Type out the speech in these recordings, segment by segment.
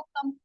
welcome.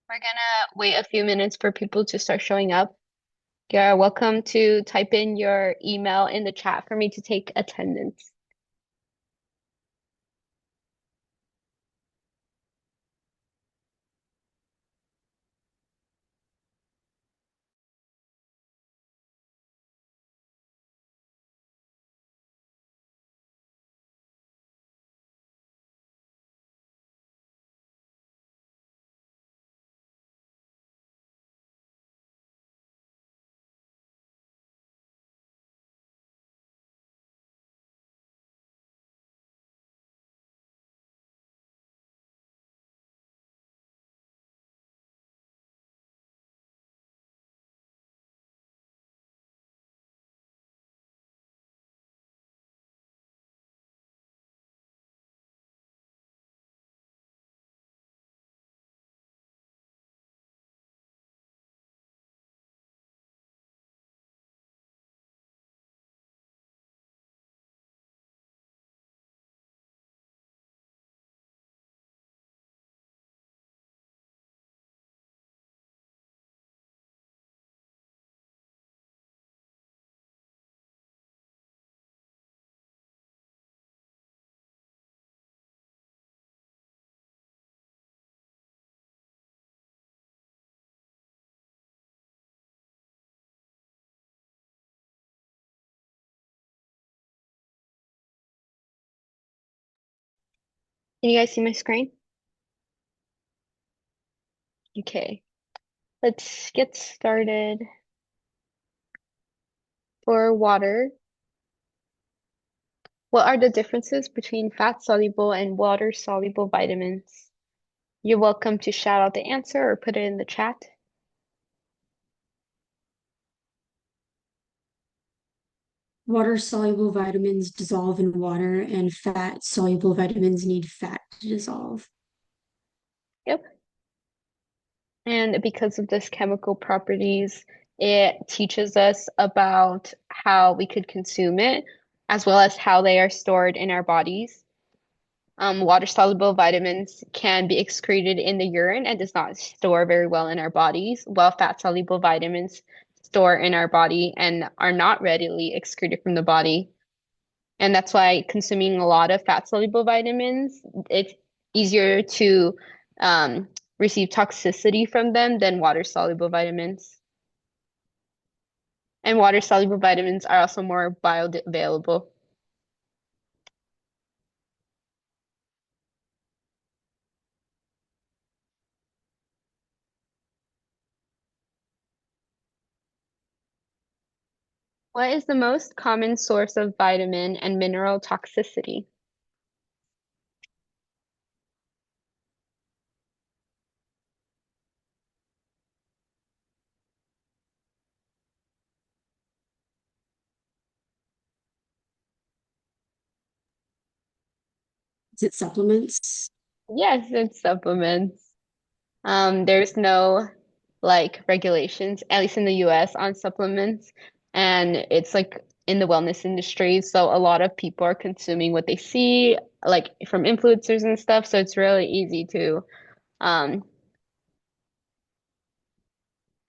We're gonna wait a few minutes for people to start showing up. You're welcome to type in your email in the chat for me to take attendance. Can you guys see my screen? Okay, let's get started. For water, what are the differences between fat-soluble and water-soluble vitamins? You're welcome to shout out the answer or put it in the chat. Water-soluble vitamins dissolve in water, and fat-soluble vitamins need fat to dissolve. Yep. And because of this chemical properties, it teaches us about how we could consume it, as well as how they are stored in our bodies. Water-soluble vitamins can be excreted in the urine and does not store very well in our bodies, while fat-soluble vitamins store in our body and are not readily excreted from the body. And that's why consuming a lot of fat-soluble vitamins, it's easier to receive toxicity from them than water-soluble vitamins. And water-soluble vitamins are also more bioavailable. What is the most common source of vitamin and mineral toxicity? Is it supplements? Yes, it's supplements. There's no like regulations, at least in the US, on supplements, and it's like in the wellness industry. So a lot of people are consuming what they see, like from influencers and stuff. So it's really easy to um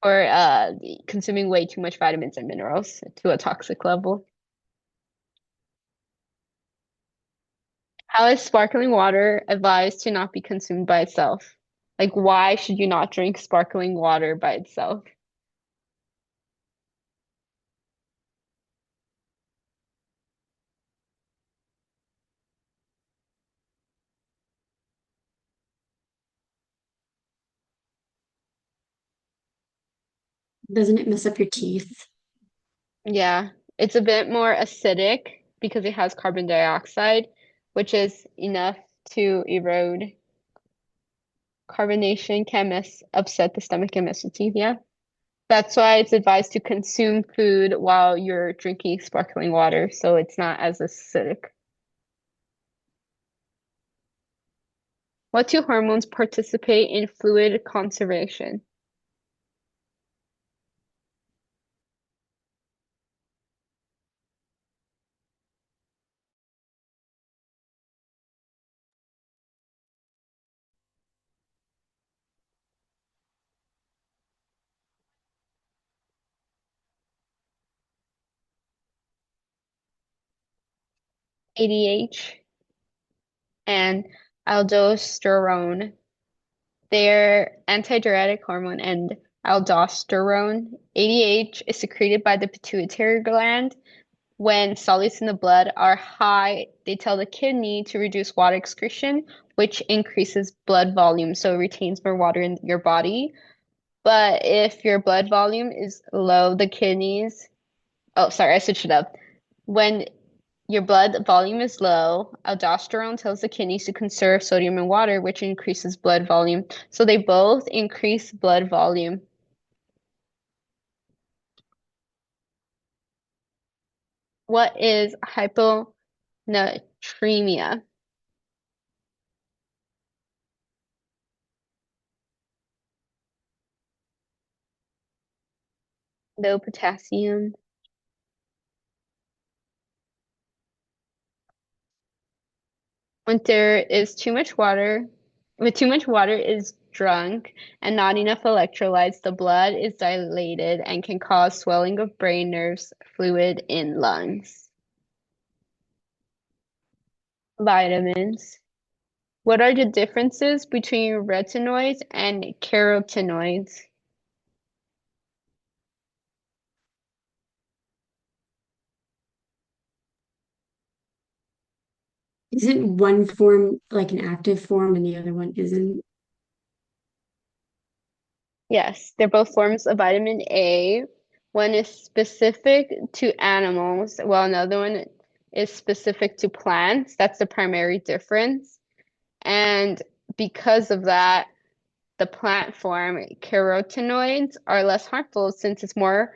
for consuming way too much vitamins and minerals to a toxic level. How is sparkling water advised to not be consumed by itself? Like, why should you not drink sparkling water by itself? Doesn't it mess up your teeth? Yeah, it's a bit more acidic because it has carbon dioxide, which is enough to erode. Carbonation can upset the stomach and mess with teeth. Yeah. That's why it's advised to consume food while you're drinking sparkling water, so it's not as acidic. What two hormones participate in fluid conservation? ADH, and aldosterone. They're antidiuretic hormone and aldosterone. ADH is secreted by the pituitary gland. When solutes in the blood are high, they tell the kidney to reduce water excretion, which increases blood volume, so it retains more water in your body. But if your blood volume is low, the kidneys, oh, sorry, I switched it up. When your blood volume is low, aldosterone tells the kidneys to conserve sodium and water, which increases blood volume. So they both increase blood volume. What is hyponatremia? Low potassium. When there is too much water, when too much water is drunk and not enough electrolytes, the blood is dilated and can cause swelling of brain nerves, fluid in lungs. Vitamins. What are the differences between retinoids and carotenoids? Isn't one form like an active form and the other one isn't? Yes, they're both forms of vitamin A. One is specific to animals, while another one is specific to plants. That's the primary difference. And because of that, the plant form carotenoids are less harmful since it's not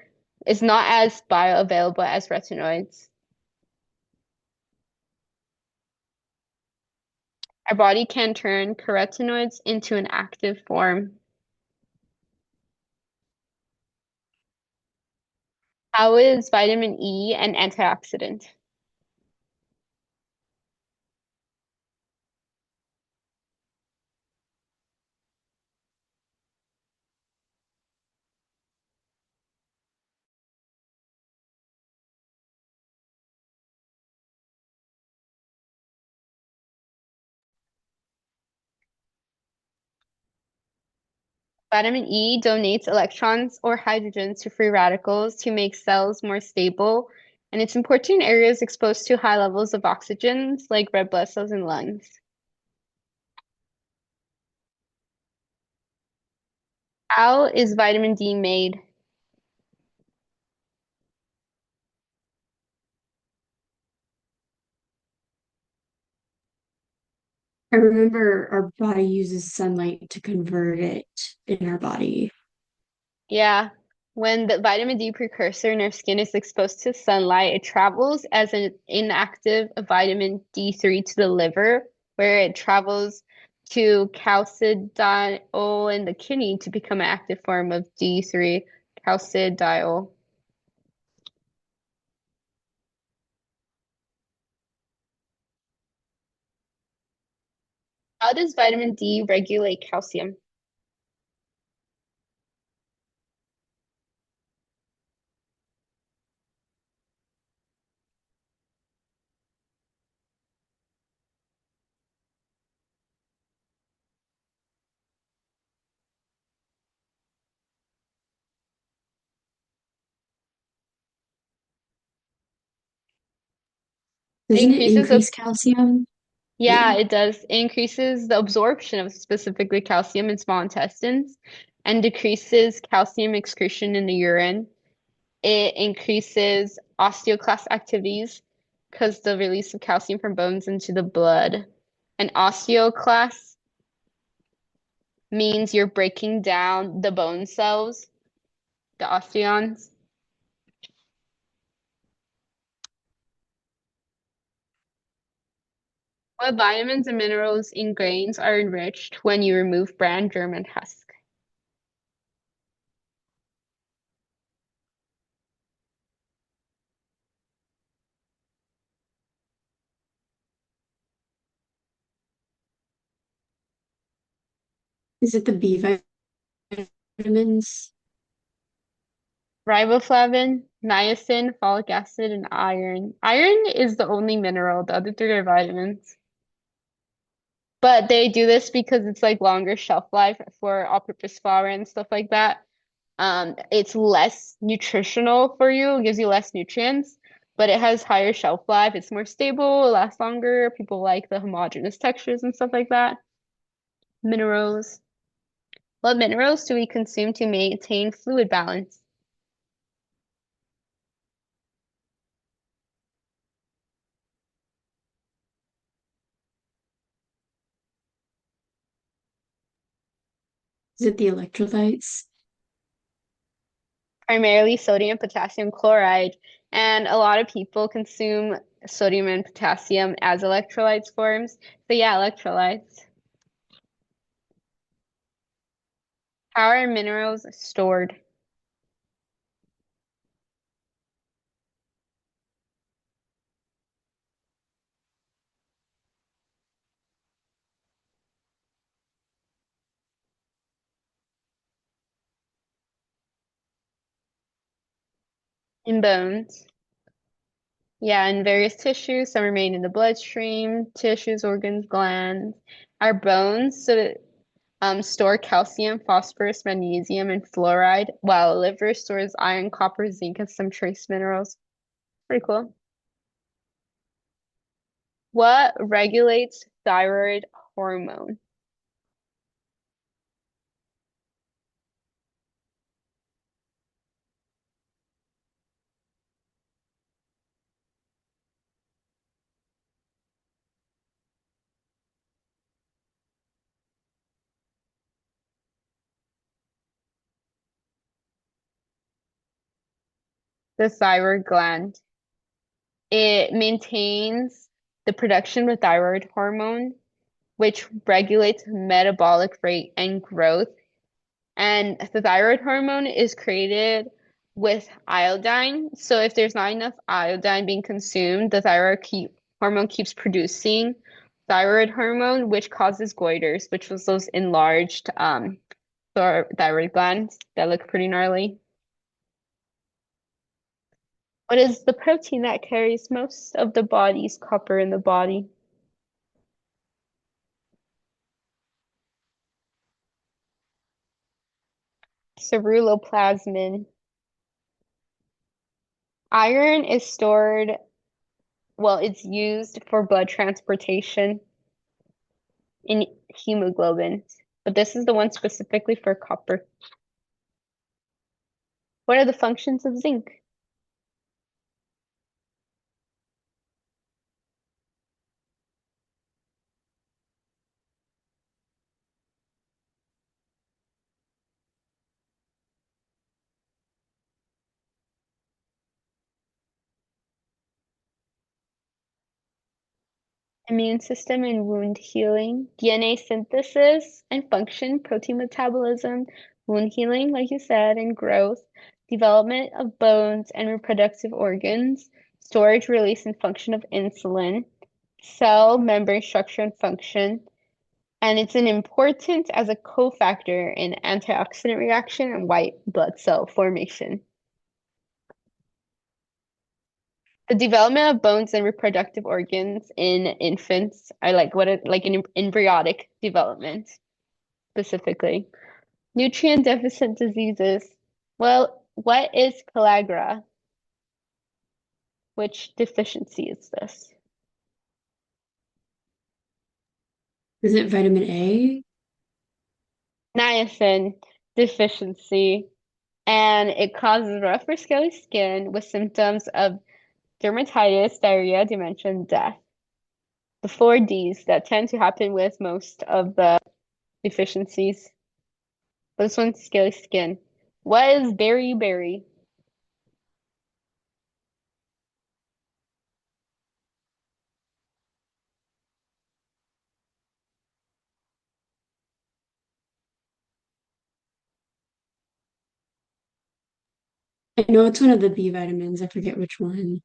as bioavailable as retinoids. Our body can turn carotenoids into an active form. How is vitamin E an antioxidant? Vitamin E donates electrons or hydrogens to free radicals to make cells more stable, and it's important in areas exposed to high levels of oxygens like red blood cells and lungs. How is vitamin D made? I remember our body uses sunlight to convert it in our body. Yeah, when the vitamin D precursor in our skin is exposed to sunlight, it travels as an inactive vitamin D3 to the liver, where it travels to calcidiol in the kidney to become an active form of D3, calcidiol. How does vitamin D regulate calcium? It Doesn't it increases increase calcium? yeah, Yeah. it does. It increases the absorption of specifically calcium in small intestines and decreases calcium excretion in the urine. It increases osteoclast activities because the release of calcium from bones into the blood. An osteoclast means you're breaking down the bone cells, the osteons. What vitamins and minerals in grains are enriched when you remove bran, germ, and husk? Is it the B vitamins? Riboflavin, Niacin, folic acid, and iron. Iron is the only mineral. The other three are vitamins. But they do this because it's like longer shelf life for all-purpose flour and stuff like that. It's less nutritional for you, it gives you less nutrients, but it has higher shelf life. It's more stable, it lasts longer. People like the homogeneous textures and stuff like that. Minerals. What minerals do we consume to maintain fluid balance? Is it the electrolytes? Primarily sodium, potassium chloride, and a lot of people consume sodium and potassium as electrolytes forms. So yeah, electrolytes. How are minerals stored? In bones. Yeah, in various tissues. Some remain in the bloodstream, tissues, organs, glands. Our bones store calcium, phosphorus, magnesium, and fluoride, while liver stores iron, copper, zinc, and some trace minerals. Pretty cool. What regulates thyroid hormone? The thyroid gland. It maintains the production of thyroid hormone, which regulates metabolic rate and growth. And the thyroid hormone is created with iodine. So if there's not enough iodine being consumed, the hormone keeps producing thyroid hormone, which causes goiters, which was those enlarged thyroid glands that look pretty gnarly. What is the protein that carries most of the body's copper in the body? Ceruloplasmin. Iron is stored, well, it's used for blood transportation in hemoglobin, but this is the one specifically for copper. What are the functions of zinc? Immune system and wound healing, DNA synthesis and function, protein metabolism, wound healing, like you said, and growth, development of bones and reproductive organs, storage, release, and function of insulin, cell membrane structure and function, and it's an important as a cofactor in antioxidant reaction and white blood cell formation. The development of bones and reproductive organs in infants are like an embryonic development specifically. Nutrient deficit diseases. Well, what is pellagra? Which deficiency is this? Is it vitamin A? Niacin deficiency, and it causes rough or scaly skin with symptoms of dermatitis, diarrhea, dementia, and death. The 4 Ds that tend to happen with most of the deficiencies. This one's scaly skin. What is beriberi? I know it's one of the B vitamins. I forget which one.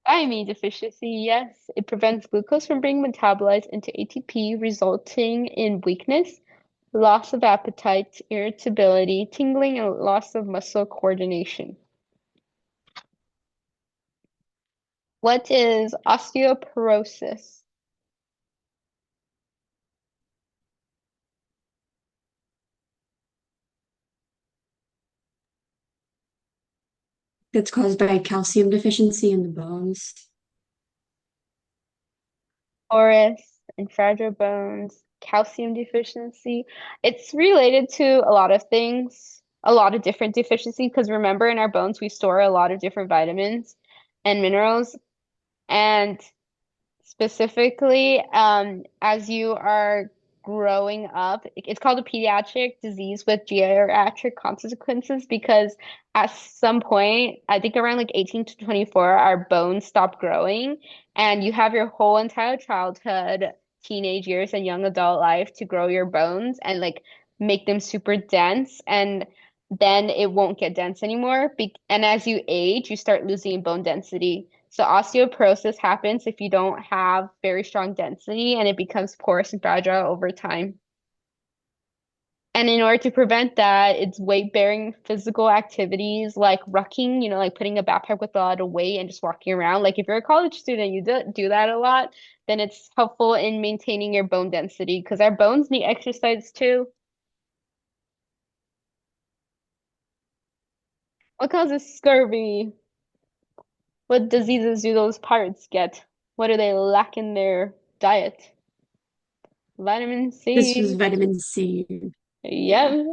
Thiamine deficiency, yes. It prevents glucose from being metabolized into ATP, resulting in weakness, loss of appetite, irritability, tingling, and loss of muscle coordination. What is osteoporosis? That's caused by calcium deficiency in the bones. Porous and fragile bones, calcium deficiency. It's related to a lot of things, a lot of different deficiencies, because remember in our bones we store a lot of different vitamins and minerals. And specifically, as you are growing up, it's called a pediatric disease with geriatric consequences because at some point, I think around like 18 to 24, our bones stop growing, and you have your whole entire childhood, teenage years, and young adult life to grow your bones and like make them super dense. And then it won't get dense anymore. And as you age, you start losing bone density. So osteoporosis happens if you don't have very strong density and it becomes porous and fragile over time. And in order to prevent that, it's weight-bearing physical activities like rucking, like putting a backpack with a lot of weight and just walking around. Like if you're a college student, you do that a lot, then it's helpful in maintaining your bone density because our bones need exercise too. What causes scurvy? What diseases do those pirates get? What do they lack in their diet? Vitamin This was C. vitamin C. Yeah. Yep.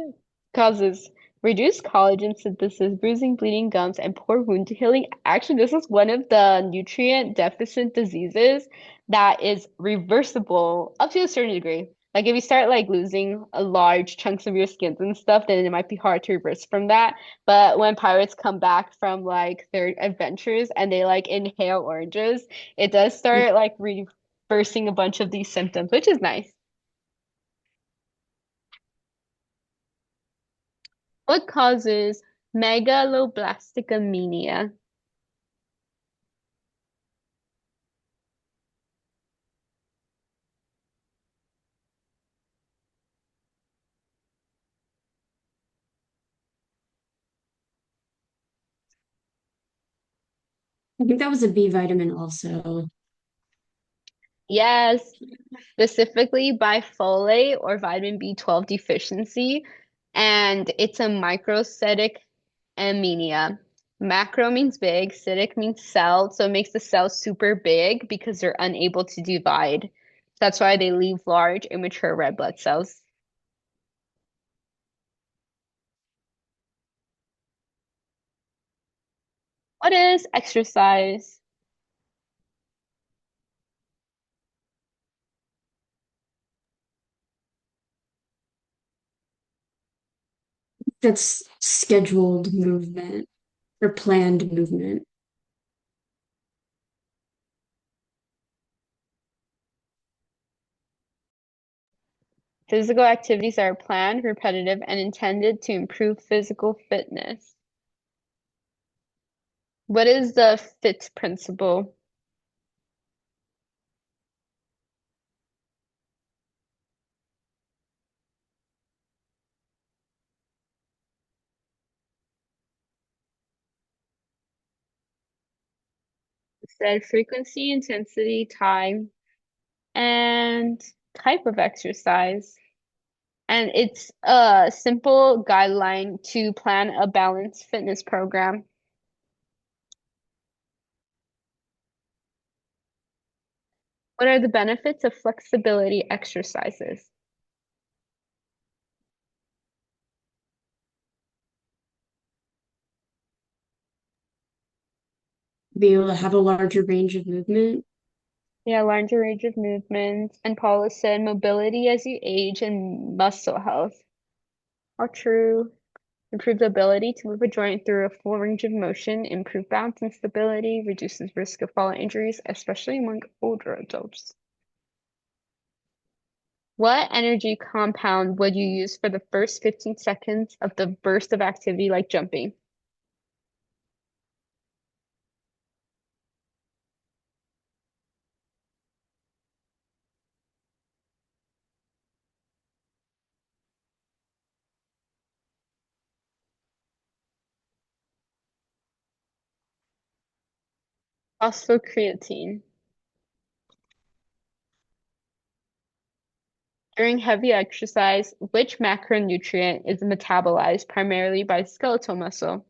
Causes reduced collagen synthesis, bruising, bleeding gums, and poor wound healing. Actually, this is one of the nutrient deficit diseases that is reversible up to a certain degree. Like if you start like losing a large chunks of your skins and stuff, then it might be hard to reverse from that. But when pirates come back from like their adventures and they like inhale oranges, it does start like reversing a bunch of these symptoms, which is nice. What causes megaloblastic I think that was a B vitamin also. Yes, specifically by folate or vitamin B12 deficiency, and it's a microcytic anemia. Macro means big, cytic means cell, so it makes the cells super big because they're unable to divide. That's why they leave large, immature red blood cells. What is exercise? That's scheduled movement or planned movement. Physical activities are planned, repetitive, and intended to improve physical fitness. What is the FIT principle? It said frequency, intensity, time, and type of exercise. And it's a simple guideline to plan a balanced fitness program. What are the benefits of flexibility exercises? Be able to have a larger range of movement. Yeah, larger range of movements, and Paula said mobility as you age and muscle health. All true. Improve the ability to move a joint through a full range of motion, improve balance and stability, reduces risk of fall and injuries, especially among older adults. What energy compound would you use for the first 15 seconds of the burst of activity like jumping? Phosphocreatine. During heavy exercise, which macronutrient is metabolized primarily by skeletal muscle?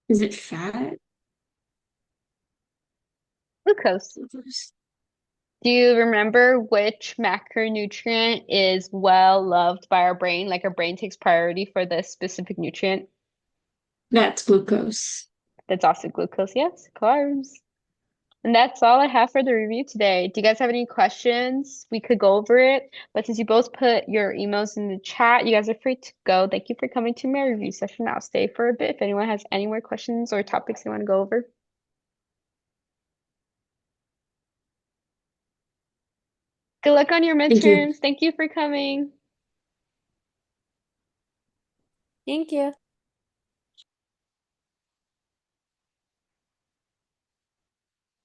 Is it fat? Glucose. Do you remember which macronutrient is well loved by our brain? Like our brain takes priority for this specific nutrient. That's glucose. That's also glucose. Yes, carbs. And that's all I have for the review today. Do you guys have any questions? We could go over it, but since you both put your emails in the chat, you guys are free to go. Thank you for coming to my review session. I'll stay for a bit if anyone has any more questions or topics they want to go over. Good luck on your Thank you. midterms. Thank you for coming. Thank you.